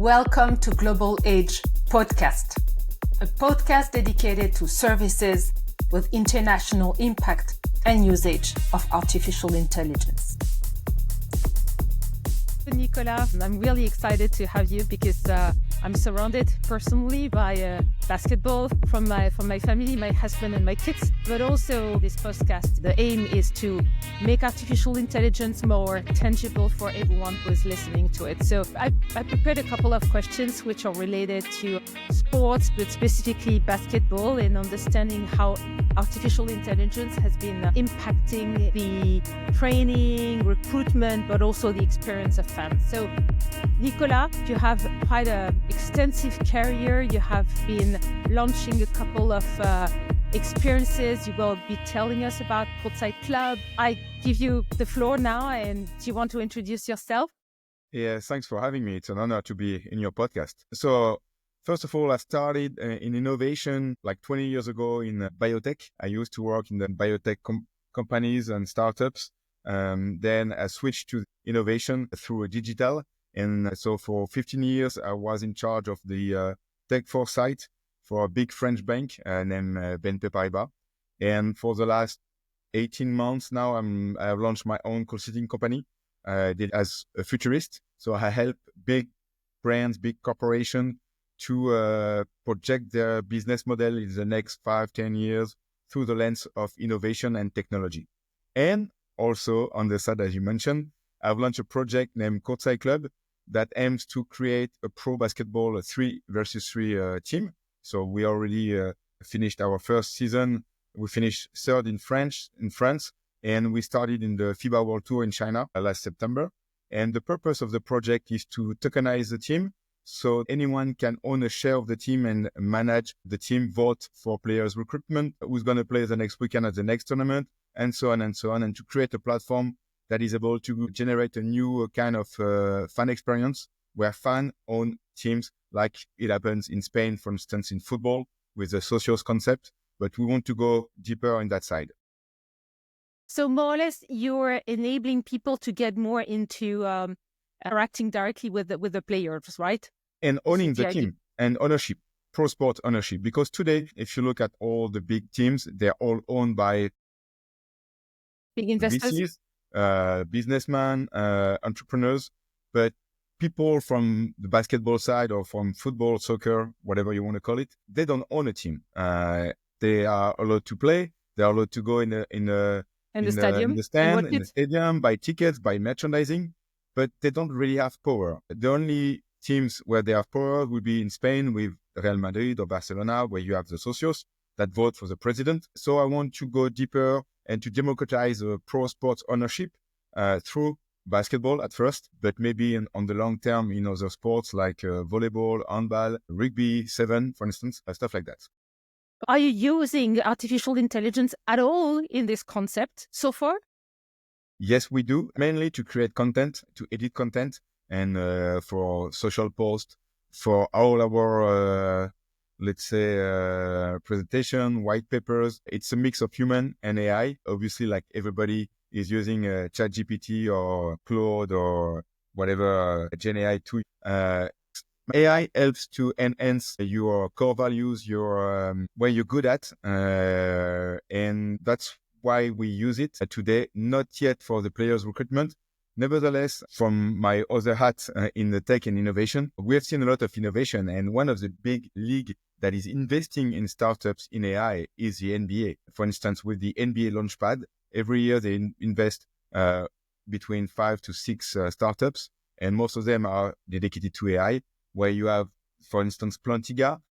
Welcome to Global Age Podcast, a podcast dedicated to services with international impact and usage of artificial intelligence. Nicolas, I'm really excited to have you because I'm surrounded personally by basketball from my family, my husband and my kids, but also this podcast. The aim is to make artificial intelligence more tangible for everyone who is listening to it. So I prepared a couple of questions which are related to sports, but specifically basketball, and understanding how artificial intelligence has been impacting the training, recruitment, but also the experience of fans. So, Nicolas, you have quite an extensive career. You have been launching a couple of experiences. You will be telling us about CourtSideClub. I give you the floor now, and do you want to introduce yourself? Yeah, thanks for having me. It's an honor to be in your podcast. So, first of all, I started in innovation like 20 years ago in biotech. I used to work in the biotech companies and startups. Then I switched to innovation through digital. And so for 15 years, I was in charge of the tech foresight for a big French bank named BNP Paribas. And for the last 18 months now, I've launched my own consulting company. I did as a futurist. So I help big brands, big corporations to project their business model in the next 5-10 years through the lens of innovation and technology. And also on the side, as you mentioned, I've launched a project named CourtSideClub that aims to create a pro basketball 3-versus-3 team. So we already finished our first season. We finished third in France, and we started in the FIBA World Tour in China last September. And the purpose of the project is to tokenize the team, so anyone can own a share of the team and manage the team, vote for players' recruitment, who's going to play the next weekend at the next tournament, and so on, and to create a platform that is able to generate a new kind of fan experience where fans own teams, like it happens in Spain, for instance, in football with the socios concept. But we want to go deeper on that side. So more or less, you're enabling people to get more into interacting directly with the players, right? And owning the team and ownership, pro sport ownership. Because today, if you look at all the big teams, they're all owned by big investors, VCs, businessmen, entrepreneurs. But people from the basketball side or from football, soccer, whatever you want to call it, they don't own a team. They are allowed to play. They are allowed to go in the stand, in the stadium, buy tickets, buy merchandising. But they don't really have power. The only teams where they have power would be in Spain with Real Madrid or Barcelona, where you have the socios that vote for the president. So I want to go deeper and to democratize pro sports ownership through basketball at first, but maybe on the long term in other sports like volleyball, handball, rugby, 7, for instance, stuff like that. Are you using artificial intelligence at all in this concept so far? Yes, we do, mainly to create content, to edit content, and for social posts, for all our, presentation, white papers. It's a mix of human and AI. Obviously, like everybody is using ChatGPT or Claude or whatever Gen AI tool. AI helps to enhance your core values, your where you're good at, and that's why we use it today. Not yet for the players' recruitment. Nevertheless, from my other hat in the tech and innovation, we have seen a lot of innovation, and one of the big league that is investing in startups in AI is the NBA. For instance, with the NBA Launchpad, every year they invest between 5 to 6 startups, and most of them are dedicated to AI, where you have, for instance, Plantiga,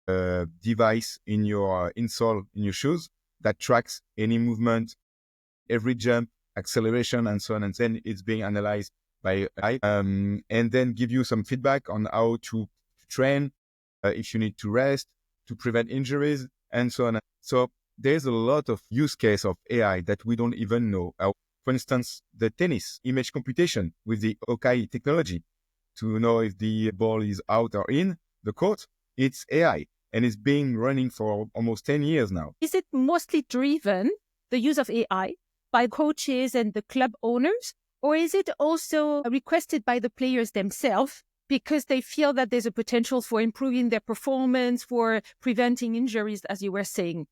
a device in your insole in your shoes that tracks any movement, every jump, acceleration, and so on. And then it's being analyzed by AI, and then give you some feedback on how to train, if you need to rest, to prevent injuries, and so on. So there's a lot of use case of AI that we don't even know. For instance, the tennis image computation with the Okai technology to know if the ball is out or in the court, it's AI. And it's been running for almost 10 years now. Is it mostly driven, the use of AI, by coaches and the club owners? Or is it also requested by the players themselves because they feel that there's a potential for improving their performance, for preventing injuries, as you were saying?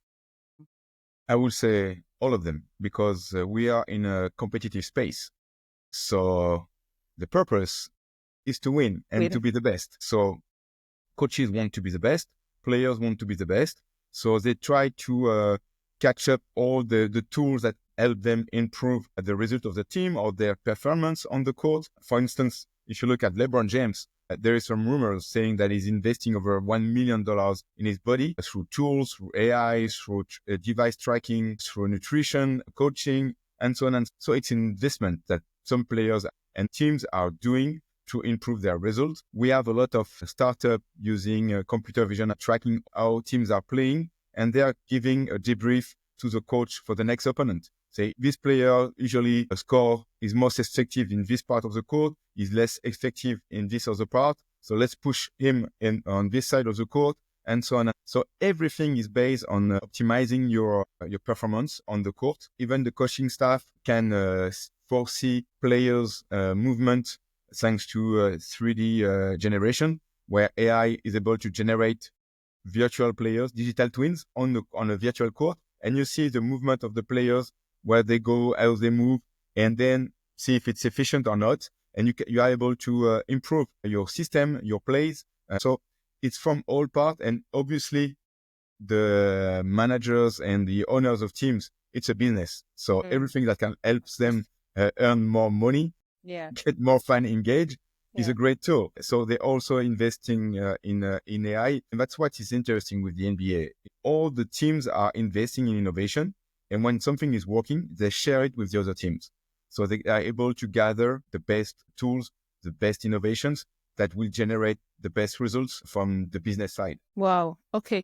I would say all of them, because we are in a competitive space. So the purpose is to win and to be the best. So coaches want to be the best, players want to be the best. So they try to catch up all the tools that help them improve the result of the team or their performance on the court. For instance, if you look at LeBron James, there is some rumors saying that he's investing over $1 million in his body through tools, through AI, through device tracking, through nutrition, coaching, and so on. And so it's an investment that some players and teams are doing to improve their results. We have a lot of startups using computer vision tracking how teams are playing, and they are giving a debrief to the coach for the next opponent. Say, this player usually score is most effective in this part of the court, is less effective in this other part. So let's push him in on this side of the court, and so on. So everything is based on optimizing your performance on the court. Even the coaching staff can foresee players' movement thanks to 3D generation, where AI is able to generate virtual players, digital twins on a virtual court, and you see the movement of the players, where they go, how they move, and then see if it's efficient or not. And you are able to improve your system, your plays. So it's from all parts, and obviously the managers and the owners of teams, it's a business. So everything that can help them earn more money, get more fan engaged, is a great tool. So they're also investing in AI. And that's what is interesting with the NBA. All the teams are investing in innovation. And when something is working, they share it with the other teams. So they are able to gather the best tools, the best innovations that will generate the best results from the business side. Wow. Okay.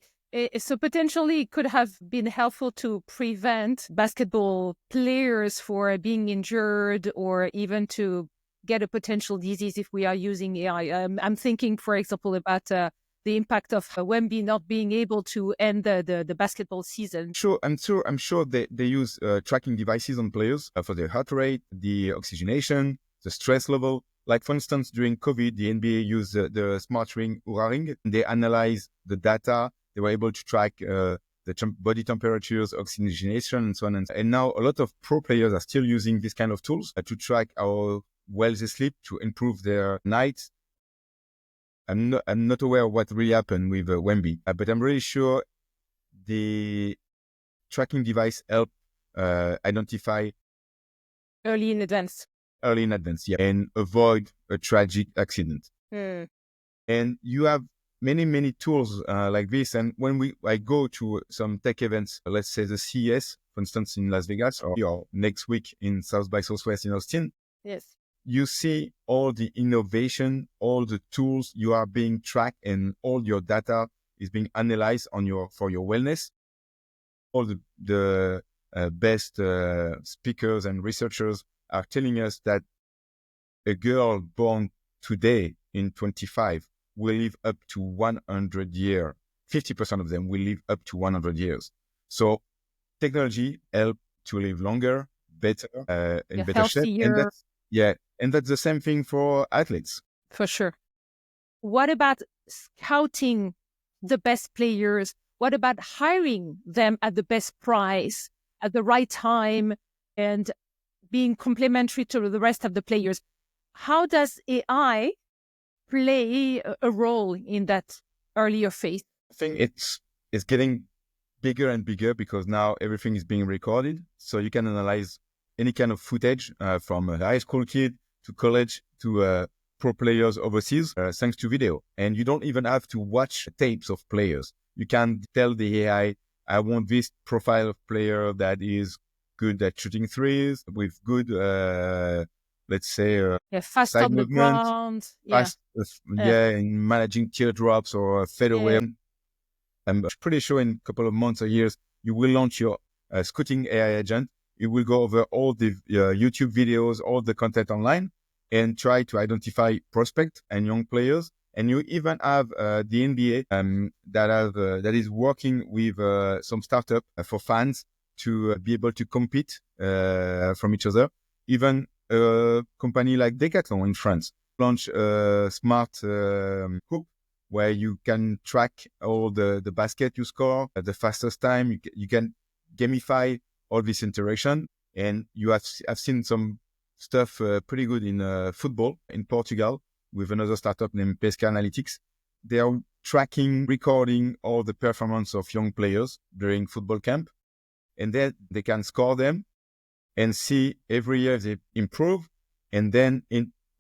So potentially it could have been helpful to prevent basketball players for being injured, or even to get a potential disease if we are using AI. I'm thinking, for example, about the impact of Wemby not being able to end the basketball season. I'm sure they use tracking devices on players for their heart rate, the oxygenation, the stress level. Like, for instance, during COVID, the NBA used the smart ring, Oura Ring. They analyzed the data. They were able to track the body temperatures, oxygenation, and so on. And now a lot of pro players are still using this kind of tools to track how well they sleep, to improve their nights. I'm not aware of what really happened with Wemby, but I'm really sure the tracking device help identify early in advance, and avoid a tragic accident. And you have many tools like this. And when I go to some tech events, let's say the CES, for instance, in Las Vegas, or next week in South by Southwest in Austin. Yes. You see all the innovation, all the tools you are being tracked, and all your data is being analyzed for your wellness. All the best speakers and researchers are telling us that a girl born today in 25 will live up to 100 years. 50% of them will live up to 100 years. So technology helps to live longer, better, in better healthier. shape. And that's the same thing for athletes. For sure. What about scouting the best players? What about hiring them at the best price, at the right time, and being complementary to the rest of the players? How does AI play a role in that earlier phase? I think it's getting bigger and bigger, because now everything is being recorded. So you can analyze any kind of footage from a high school kid to college to pro players overseas, thanks to video. And you don't even have to watch tapes of players. You can tell the AI, I want this profile of player that is good at shooting threes, with good, let's say, fast side on the movement, ground. fast, in managing teardrops or fadeaway. I'm pretty sure in a couple of months or years, you will launch your scouting AI agent. You will go over all the YouTube videos, all the content online, and try to identify prospects and young players. And you even have the NBA that is working with some startup for fans to be able to compete from each other. Even a company like Decathlon in France launch a smart hoop where you can track all the basket you score at the fastest time. You can gamify all this interaction. And I've seen some stuff pretty good in football in Portugal with another startup named Pesca Analytics. They are tracking, recording all the performance of young players during football camp. And then they can score them and see every year they improve, and then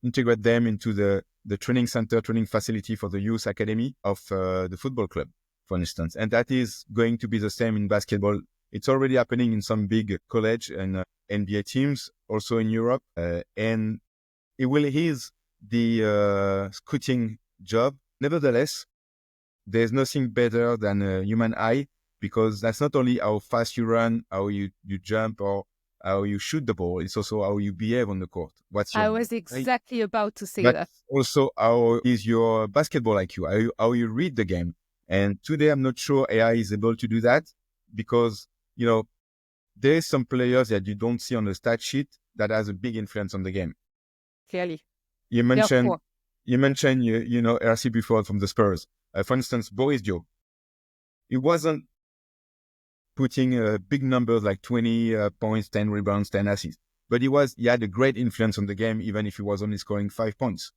integrate them into the training center, training facility for the youth academy of the football club, for instance. And that is going to be the same in basketball. It's already happening in some big college and NBA teams, also in Europe. And it will ease the scouting job. Nevertheless, there's nothing better than a human eye, because that's not only how fast you run, how you jump, or how you shoot the ball. It's also how you behave on the court. I was exactly about to say but that. Also, how is your basketball IQ, how you read the game. And today, I'm not sure AI is able to do that, because, there's some players that you don't see on the stat sheet that has a big influence on the game. Clearly. You mentioned, RC before from the Spurs. For instance, Boris Dio. He wasn't putting big numbers like 20 points, 10 rebounds, 10 assists. But he had a great influence on the game, even if he was only scoring 5 points,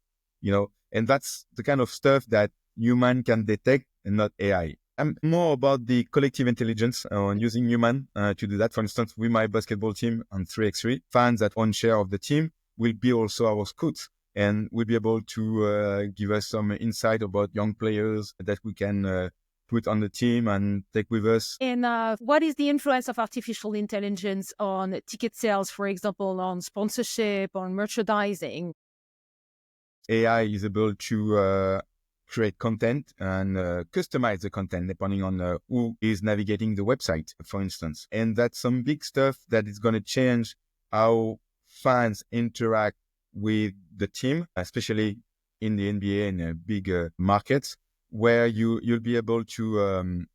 and that's the kind of stuff that human can detect and not AI. I'm more about the collective intelligence on using human to do that. For instance, with my basketball team on 3x3, fans that own share of the team will be also our scouts, and will be able to give us some insight about young players that we can put on the team and take with us. And what is the influence of artificial intelligence on ticket sales, for example, on sponsorship, on merchandising? AI is able to create content and customize the content depending on who is navigating the website, for instance. And that's some big stuff that is going to change how fans interact with the team, especially in the NBA and big markets, where you'll be able to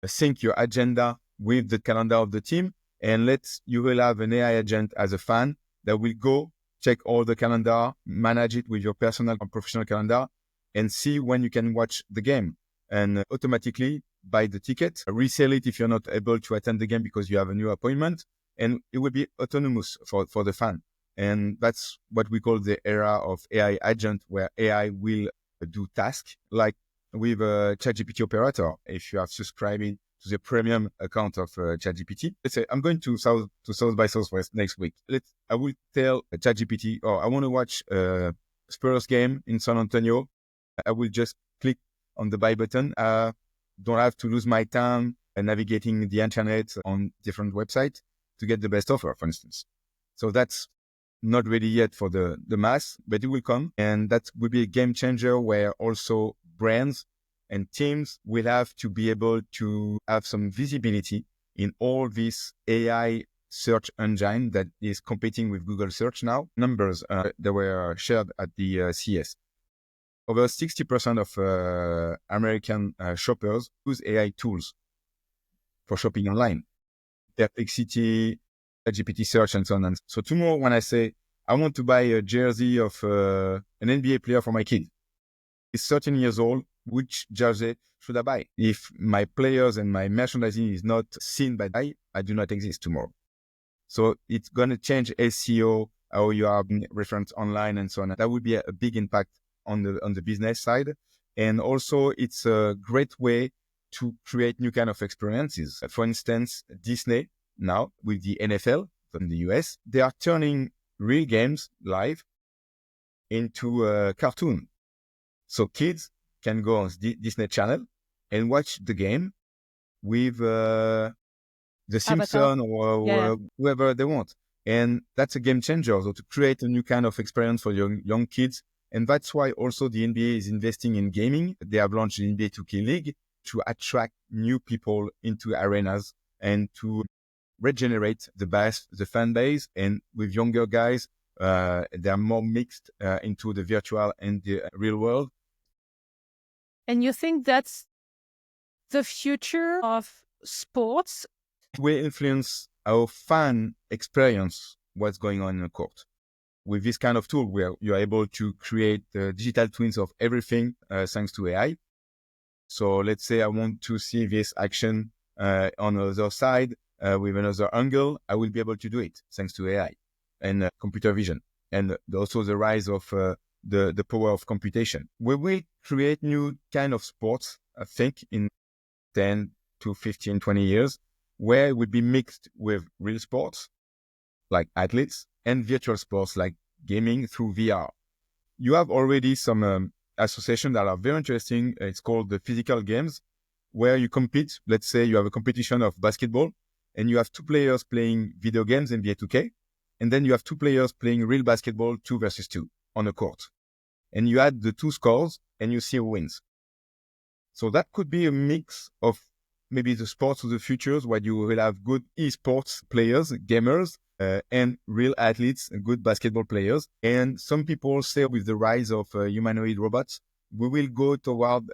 sync your agenda with the calendar of the team. And you will have an AI agent as a fan that will go check all the calendar, manage it with your personal and professional calendar, and see when you can watch the game, and automatically buy the ticket, resell it if you're not able to attend the game because you have a new appointment, and it will be autonomous for the fan. And that's what we call the era of AI agent, where AI will do tasks like with a ChatGPT operator. If you are subscribing to the premium account of ChatGPT, let's say I'm going to South by Southwest next week. I will tell ChatGPT, I want to watch a Spurs game in San Antonio. I will just click on the buy button. Don't have to lose my time navigating the internet on different websites to get the best offer, for instance. So that's not ready yet for the mass, but it will come. And that will be a game changer, where also brands and teams will have to be able to have some visibility in all this AI search engine that is competing with Google search now. Numbers that were shared at the CES. Over 60% of American shoppers use AI tools for shopping online. Perplexity, GPT search, and so on. And so tomorrow, when I say I want to buy a jersey of an NBA player for my kid, he's 13 years old, which jersey should I buy? If my players and my merchandising is not seen by AI, I do not exist tomorrow. So it's going to change SEO, how you are being referenced online, and so on. That would be a big impact on the business side. And also, it's a great way to create new kind of experiences. For instance, Disney now with the NFL from the US, they are turning real games live into a cartoon. So kids can go on Disney Channel and watch the game with the Simpsons or whoever they want. And that's a game changer, so to create a new kind of experience for young kids. And that's why also the NBA is investing in gaming. They have launched the NBA 2K League to attract new people into arenas and to regenerate the fan base. And with younger guys, they are more mixed into the virtual and the real world. And you think that's the future of sports? It will influence our fan experience what's going on in the court. with this kind of tool where you're able to create digital twins of everything thanks to AI. So let's say I want to see this action on the other side with another angle, I will be able to do it thanks to AI and computer vision, and also the rise of the power of computation. We will create new kind of sports, I think, in 10 to 15, 20 years, where it would be mixed with real sports, like athletes, and virtual sports, like gaming through VR. You have already some associations that are very interesting. It's called the physical games, where you compete. Let's say you have a competition of basketball, and you have two players playing video games, NBA 2K, and then you have two players playing real basketball, 2 versus 2 on a court. And you add the two scores, and you see who wins. So that could be a mix of maybe the sports of the futures, where you will have good esports players, gamers, and real athletes, good basketball players. And some people say with the rise of humanoid robots, we will go toward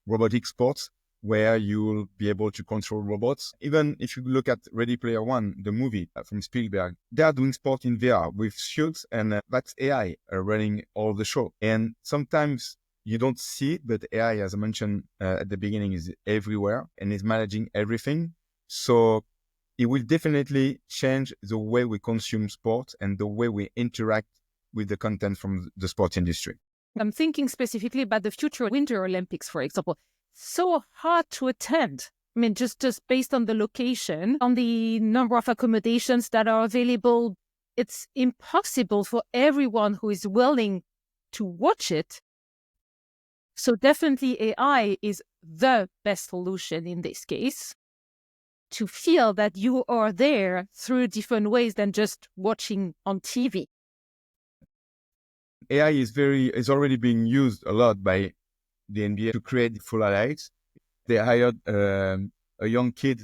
robotic sports, where you will be able to control robots. Even if you look at Ready Player One, the movie from Spielberg, they are doing sport in VR with suits, and that's AI running all the show. And sometimes you don't see it, but AI, as I mentioned at the beginning, is everywhere and is managing everything. So it will definitely change the way we consume sport and the way we interact with the content from the sports industry. I'm thinking specifically about the future Winter Olympics, for example. So hard to attend. I mean, just based on the location, on the number of accommodations that are available, it's impossible for everyone who is willing to watch it. So definitely AI is the best solution in this case, to feel that you are there through different ways than just watching on TV. AI is already being used a lot by the NBA to create full highlights. They hired a young kid.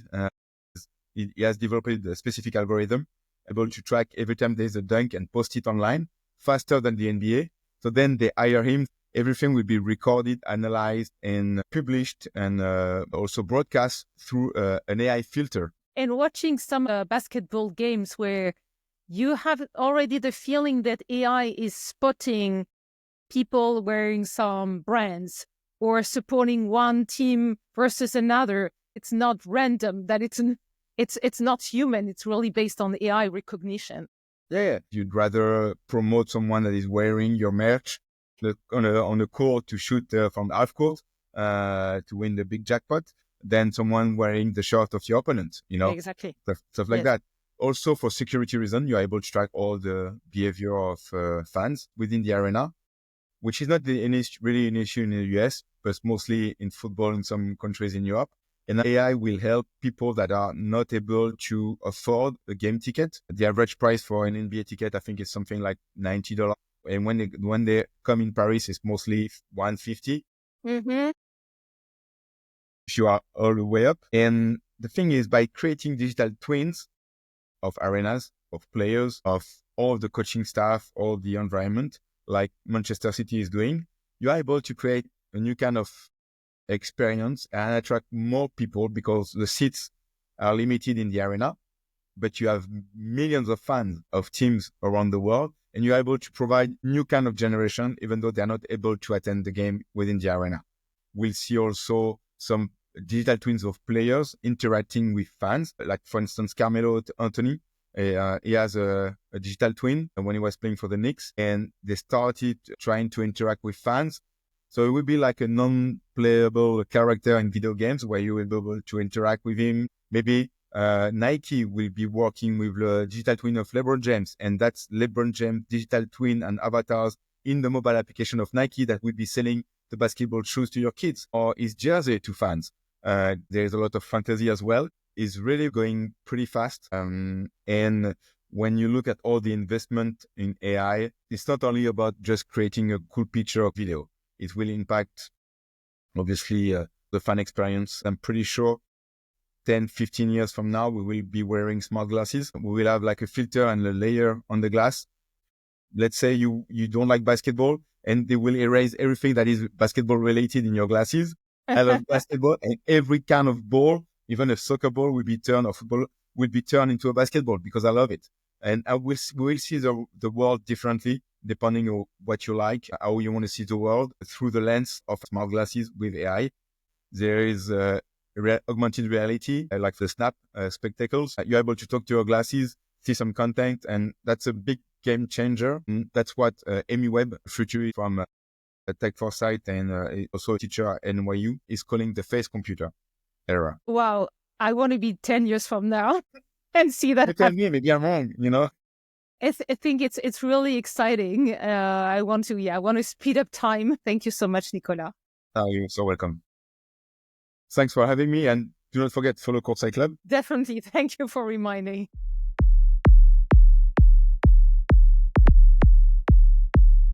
He has developed a specific algorithm able to track every time there's a dunk and post it online faster than the NBA. So then they hire him. Everything will be recorded, analyzed, and published, and also broadcast through an AI filter. And watching some basketball games where you have already the feeling that AI is spotting people wearing some brands or supporting one team versus another. It's not random, that it's not human. It's really based on AI recognition. Yeah. You'd rather promote someone that is wearing your merch on the court to shoot from half court to win the big jackpot than someone wearing the shirt of your opponent, Exactly. Stuff like that. Also, for security reasons, you're able to track all the behavior of fans within the arena, which is not really an issue in the US, but mostly in football in some countries in Europe. And AI will help people that are not able to afford a game ticket. The average price for an NBA ticket, I think, is something like $90. And when they come in Paris, it's mostly $150. Mm-hmm. If you are all the way up. And the thing is, by creating digital twins of arenas, of players, of all the coaching staff, all the environment, like Manchester City is doing, you are able to create a new kind of experience and attract more people, because the seats are limited in the arena, but you have millions of fans of teams around the world, and you're able to provide new kind of generation, even though they're not able to attend the game within the arena. We'll see also some digital twins of players interacting with fans, like, for instance, Carmelo Anthony. He has a digital twin when he was playing for the Knicks, and they started trying to interact with fans. So it will be like a non-playable character in video games where you will be able to interact with him. Maybe Nike will be working with the digital twin of LeBron James, and that's LeBron James digital twin and avatars in the mobile application of Nike that will be selling the basketball shoes to your kids, or his jersey to fans. There's a lot of fantasy as well. It's really going pretty fast. And when you look at all the investment in AI, it's not only about just creating a cool picture of video. It will impact, obviously, the fan experience. I'm pretty sure 10, 15 years from now, we will be wearing smart glasses. We will have like a filter and a layer on the glass. Let's say you don't like basketball, and they will erase everything that is basketball related in your glasses. I love basketball, and every kind of ball, even a soccer ball, will be turned, or football will be turned into a basketball, because I love it. And we'll see the world differently depending on what you like, how you want to see the world through the lens of smart glasses with AI. There is augmented reality, like the Snap spectacles. You're able to talk to your glasses, see some content, and that's a big game changer. And that's what Amy Webb, futurist from Tech Foresight and also a teacher at NYU, is calling the face computer era. Wow, I want to be 10 years from now and see that. You tell me, maybe I'm wrong, you know? I think it's really exciting. I want to speed up time. Thank you so much, Nicolas. You're so welcome. Thanks for having me, and do not forget, follow CourtSideClub. Definitely. Thank you for reminding.